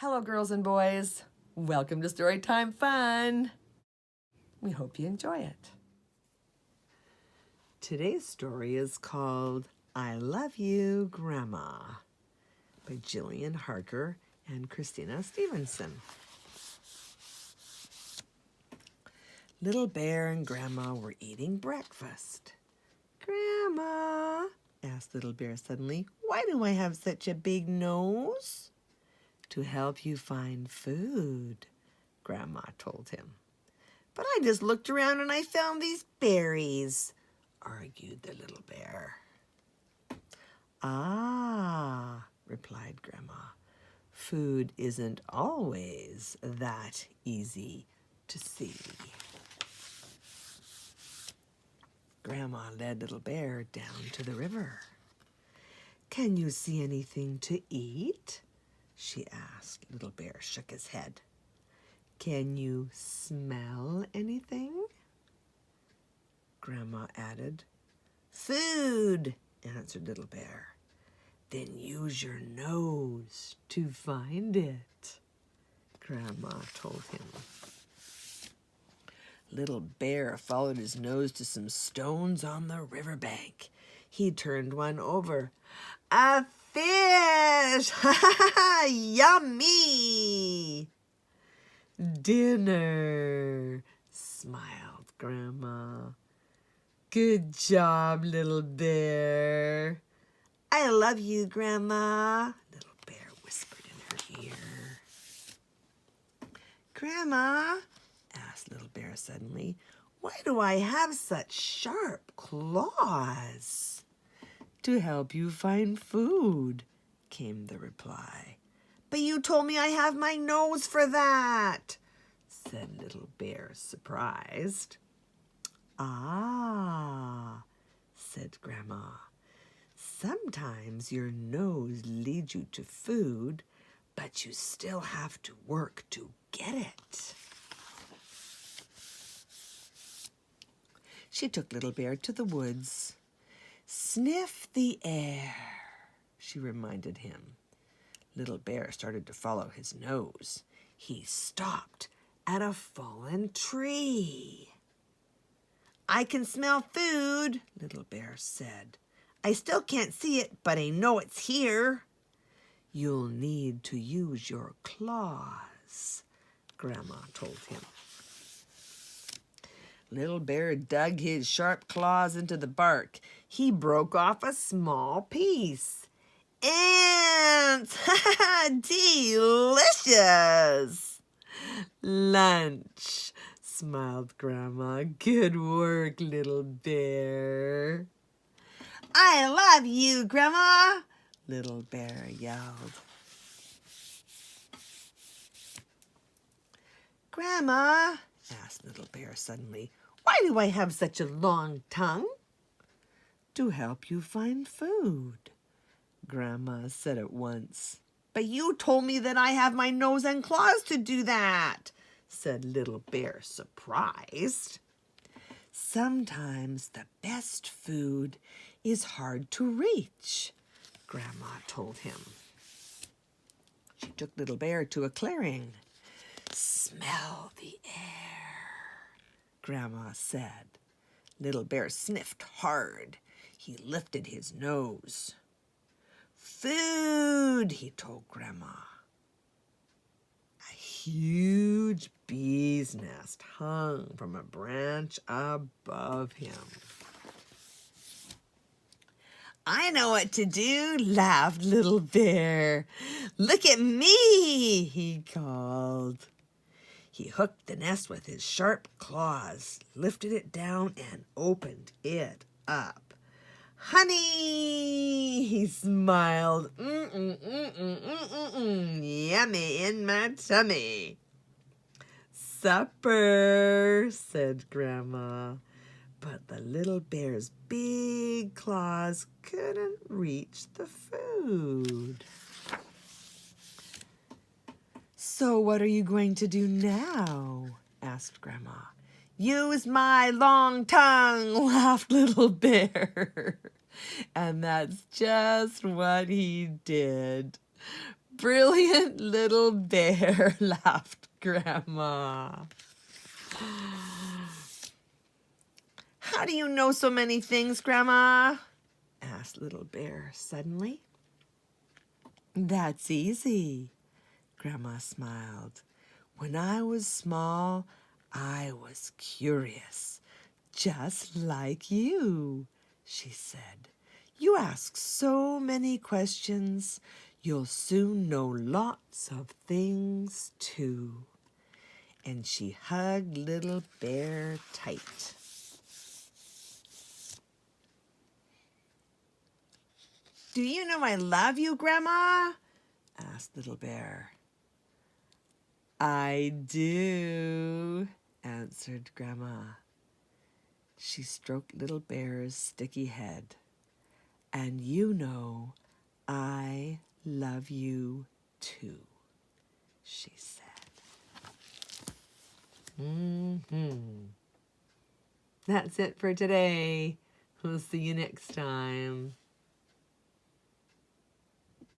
Hello, girls and boys. Welcome to Storytime Fun. We hope you enjoy it. Today's story is called I Love You, Grandma by Jillian Harker and Christina Stevenson. Little Bear and Grandma were eating breakfast. Grandma, asked Little Bear suddenly, why do I have such a big nose? To help you find food, Grandma told him. But I just looked around and I found these berries, argued the little bear. Ah, replied Grandma, food isn't always that easy to see. Grandma led Little Bear down to the river. Can you see anything to eat? She asked. Little Bear shook his head. Can you smell anything? Grandma added. Food, answered Little Bear. Then use your nose to find it, Grandma told him. Little Bear followed his nose to some stones on the riverbank. He turned one over. A fish! Ha ha ha! Yummy! Dinner, smiled Grandma. Good job, Little Bear. I love you, Grandma, Little Bear whispered in her ear. Grandma, asked Little Bear suddenly, why do I have such sharp claws? To help you find food, came the reply. But you told me I have my nose for that, said Little Bear, surprised. Ah, said Grandma. Sometimes your nose leads you to food, but you still have to work to get it. She took Little Bear to the woods. Sniff the air, she reminded him. Little Bear started to follow his nose. He stopped at a fallen tree. I can smell food, Little Bear said. I still can't see it, but I know it's here. You'll need to use your claws, Grandma told him. Little Bear dug his sharp claws into the bark. He broke off a small piece. Ants! Delicious! Lunch, smiled Grandma. Good work, Little Bear. I love you, Grandma, Little Bear yelled. Grandma, asked Little Bear suddenly, why do I have such a long tongue? To help you find food, Grandma said at once. But you told me that I have my nose and claws to do that, said Little Bear, surprised. Sometimes the best food is hard to reach, Grandma told him. She took Little Bear to a clearing. Smell the air, Grandma said. Little Bear sniffed hard. He lifted his nose. Food, he told Grandma. A huge bee's nest hung from a branch above him. I know what to do, laughed Little Bear. Look at me, he called. He hooked the nest with his sharp claws, lifted it down, and opened it up. Honey, he smiled. Yummy in my tummy. Supper, said Grandma. But the little bear's big claws couldn't reach the food. So what are you going to do now? Asked Grandma. Use my long tongue, laughed Little Bear. And that's just what he did. brilliant little bear, laughed Grandma. How do you know so many things, Grandma? Asked Little Bear suddenly. That's easy, Grandma smiled. When I was small, I was curious, just like you, she said. You ask so many questions, you'll soon know lots of things too. And she hugged Little Bear tight. Do you know I love you, Grandma? Asked Little Bear. I do, answered Grandma. She stroked Little Bear's sticky head. And you know I love you too, she said. That's it for today. We'll see you next time.